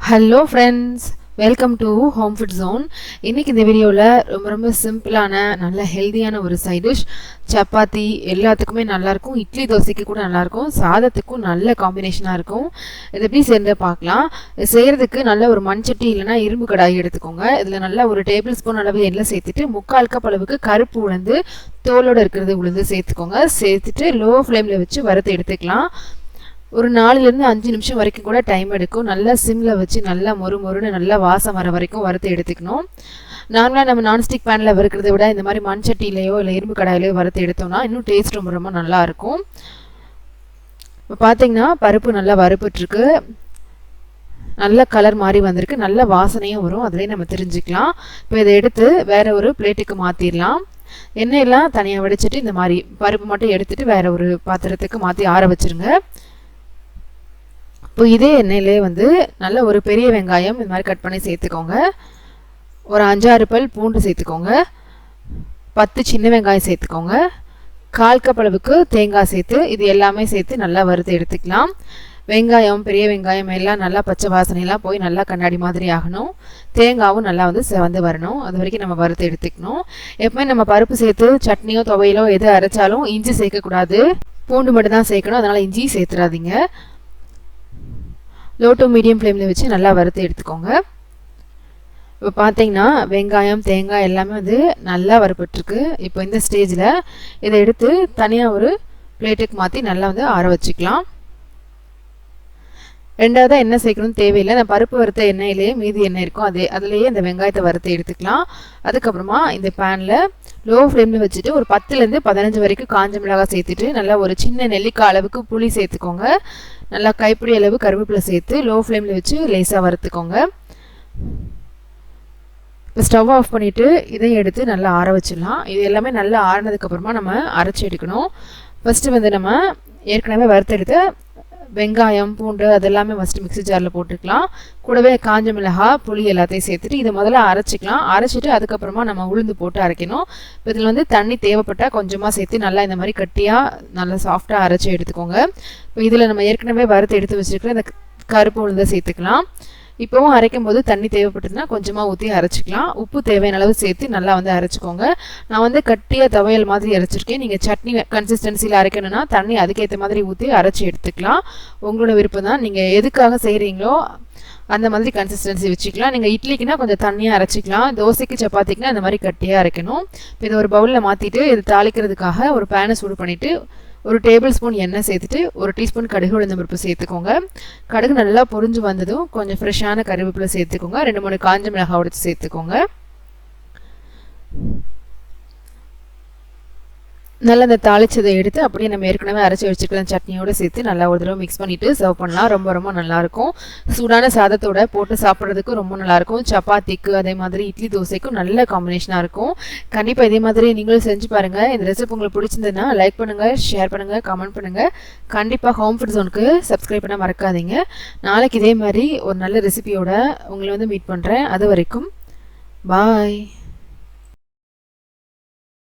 Hello friends, welcome to home food zone. இன்றைக்கி இந்த வீடியோவில் ரொம்ப சிம்பிளான நல்ல ஹெல்த்தியான ஒரு சைட் டிஷ். சப்பாத்தி எல்லாத்துக்குமே நல்லாயிருக்கும், இட்லி தோசைக்கு கூட நல்லாயிருக்கும், சாதத்துக்கும் நல்ல காம்பினேஷனாக இருக்கும். இதை எப்படி சேர்ந்து பார்க்கலாம். இது செய்கிறதுக்கு நல்ல ஒரு மண்சட்டி இல்லைனா இரும்பு கடாய் எடுத்துக்கோங்க. இதில் நல்லா ஒரு டேபிள் ஸ்பூன் அளவு எண்ணெய் சேர்த்துட்டு 3/4 கப் அளவுக்கு கருப்பு உளுந்து, தோலோடு இருக்கிறது உளுந்து சேர்த்துக்கோங்க. சேர்த்துட்டு லோ ஃப்ளேமில் வச்சு வறுத்து எடுத்துக்கலாம். ஒரு 4லேருந்து 5 நிமிஷம் வரைக்கும் கூட டைம் எடுக்கும். நல்லா சிம்மில் வச்சு நல்லா மொறுன்னு நல்லா வாசம் வர வரைக்கும் வறுத்து எடுத்துக்கணும். நார்மலாக நம்ம நான்ஸ்டிக் பேனில் வறுக்கிறத விட இந்த மாதிரி மண் சட்டியிலையோ இல்லை இரும்பு கடாயிலையோ வறுத்து எடுத்தோம்னா இன்னும் டேஸ்ட் ரொம்ப நல்லாயிருக்கும். இப்போ பார்த்தீங்கன்னா பருப்பு நல்லா வறுப்புட்ருக்கு, நல்ல கலர் மாதிரி வந்திருக்கு, நல்ல வாசனையும் வரும், அதிலே நம்ம தெரிஞ்சுக்கலாம். இப்போ இதை எடுத்து வேற ஒரு பிளேட்டுக்கு மாற்றிடலாம். எண்ணெயெல்லாம் தனியாக வடிச்சிட்டு இந்த மாதிரி பருப்பு மட்டும் எடுத்துகிட்டு வேற ஒரு பாத்திரத்துக்கு மாற்றி ஆற வச்சுருங்க. இப்போ இதே எண்ணெயிலே நல்ல ஒரு பெரிய வெங்காயம் இந்த மாதிரி கட் பண்ணி சேர்த்துக்கோங்க. ஒரு 5-6 பல் பூண்டு சேர்த்துக்கோங்க. 10 சின்ன வெங்காயம் சேர்த்துக்கோங்க. 1/4 கப் அளவுக்கு தேங்காய் சேர்த்து இது எல்லாமே சேர்த்து நல்லா வறுத்து எடுத்துக்கலாம். வெங்காயம், பெரிய வெங்காயம் எல்லாம் நல்லா பச்சை வாசனையெல்லாம் போய் நல்லா கண்ணாடி மாதிரி ஆகணும். தேங்காவும் நல்லா செவந்து வரணும், அது வரைக்கும் நம்ம வறுத்து எடுத்துக்கணும். எப்பவுமே நம்ம பருப்பு சேர்த்து சட்னியோ துவையலோ எது அரைச்சாலும் இஞ்சி சேர்க்கக்கூடாது, பூண்டு மட்டும் தான் சேர்க்கணும். அதனால் இஞ்சி சேர்த்துடாதீங்க. லோ டு மீடியம் ஃப்ளேமில் வச்சு நல்லா வறுத்து எடுத்துக்கோங்க. இப்போ பார்த்தீங்கன்னா வெங்காயம், தேங்காய் எல்லாமே நல்லா வறுப்பட்டுருக்கு. இப்போ இந்த ஸ்டேஜில் இதை எடுத்து தனியாக ஒரு பிளேட்டுக்கு மாற்றி நல்லா ஆற வச்சுக்கலாம். ரெண்டாவதாக எண்ணெய் சேர்க்கணும்னு தேவையில்லை. நான் பருப்பு வறுத்த எண்ணெயிலேயே மீதி எண்ணெய் இருக்கும், அதுலேயே இந்த வெங்காயத்தை வறுத்து எடுத்துக்கலாம். அதுக்கப்புறமா இந்த பேனில் லோ ஃப்ளேமில் வச்சுட்டு ஒரு 10லேருந்து 15 வரைக்கும் காஞ்ச மிளகாய் சேர்த்துட்டு நல்லா ஒரு சின்ன நெல்லிக்காய் அளவுக்கு புளி சேர்த்துக்கோங்க. நல்லா கைப்பிடி அளவு கருவேப்பிலை சேர்த்து லோ ஃப்ளேமில் வச்சு லேசாக வறுத்துக்கோங்க. இப்போ ஸ்டவ் ஆஃப் பண்ணிவிட்டு இதையும் எடுத்து நல்லா ஆற வச்சிடலாம். இது எல்லாமே நல்லா ஆறினதுக்கப்புறமா நம்ம அரைச்சி எடுக்கணும். ஃபஸ்ட்டு நம்ம ஏற்கனவே வறுத்தெடுத்த வெங்காயம், பூண்டு அதெல்லாமே ஃபஸ்ட்டு மிக்ஸி ஜாரில் போட்டுக்கலாம். கூடவே காஞ்ச மிளகாய், புளி எல்லாத்தையும் சேர்த்துட்டு இதை முதல்ல அரைச்சிக்கலாம். அரைச்சிட்டு அதுக்கப்புறமா நம்ம உளுந்து போட்டு அரைக்கணும். இப்போ இதில் தண்ணி தேவைப்பட்டால் கொஞ்சமாக சேர்த்து நல்லா இந்த மாதிரி கட்டியாக நல்லா சாஃப்டாக அரைச்சி எடுத்துக்கோங்க. இப்போ இதில் நம்ம ஏற்கனவே வறுத்து எடுத்து வச்சுருக்கிற இந்த கருப்பு உளுந்தை சேர்த்துக்கலாம். இப்போவும் அரைக்கும் போது தண்ணி தேவைப்பட்டதுன்னா கொஞ்சமாக ஊற்றி அரைச்சிக்கலாம். உப்பு தேவையான அளவு சேர்த்து நல்லா அரைச்சிக்கோங்க. நான் கட்டியாக துவையல் மாதிரி அரைச்சிருக்கேன். நீங்கள் சட்னி கன்சிஸ்டன்சியில் அரைக்கணும்னா தண்ணி அதுக்கேற்ற மாதிரி ஊற்றி அரைச்சி எடுத்துக்கலாம். உங்களோட விருப்பம் தான், நீங்கள் எதுக்காக செய்கிறீங்களோ அந்த மாதிரி கன்சிஸ்டன்சி வச்சுக்கலாம். நீங்கள் இட்லிக்குன்னா கொஞ்சம் தண்ணியாக அரைச்சிக்கலாம். தோசைக்கு சப்பாத்திக்குன்னா அந்த மாதிரி கட்டியாக அரைக்கணும். இப்போ இதை ஒரு பவுலில் மாற்றிட்டு இது தாளிக்கிறதுக்காக ஒரு பேனை சூடு பண்ணிவிட்டு ஒரு டேபிள் ஸ்பூன் எண்ணெய் சேர்த்துட்டு 1 டீஸ்பூன் கடுகு உளுந்தம் பருப்பு சேர்த்துக்கோங்க. கடுகு நல்லா பொரிஞ்சு வந்ததும் கொஞ்சம் ஃப்ரெஷ்ஷான கருவேப்பிலை சேர்த்துக்கோங்க. 2-3 காஞ்ச மிளகாய் உடைச்சு சேர்த்துக்கோங்க. நல்லா அந்த தாளிச்சதை எடுத்து அப்படியே நம்ம ஏற்கனவே அரைச்சி வச்சுக்கலாம் சட்னியோடு சேர்த்து நல்லா ஒரு தடவை மிக்ஸ் பண்ணிவிட்டு சர்வ் பண்ணலாம். ரொம்ப நல்லாயிருக்கும். சூடான சாதத்தோட போட்டு சாப்பிட்றதுக்கு ரொம்ப நல்லாயிருக்கும். சப்பாத்திக்கு அதே மாதிரி இட்லி தோசைக்கும் நல்ல காம்பினேஷனாக இருக்கும். கண்டிப்பாக இதே மாதிரி நீங்களும் செஞ்சு பாருங்கள். இந்த ரெசிபி உங்களுக்கு பிடிச்சிருந்ததுன்னா லைக் பண்ணுங்கள், ஷேர் பண்ணுங்கள், கமெண்ட் பண்ணுங்கள். கண்டிப்பாக ஹோம் ஃபுட் ஜோனுக்கு சப்ஸ்கிரைப் பண்ண மறக்காதீங்க. நாளைக்கு இதே மாதிரி ஒரு நல்ல ரெசிபியோட உங்களை மீட் பண்ணுறேன். அது வரைக்கும் பாய்.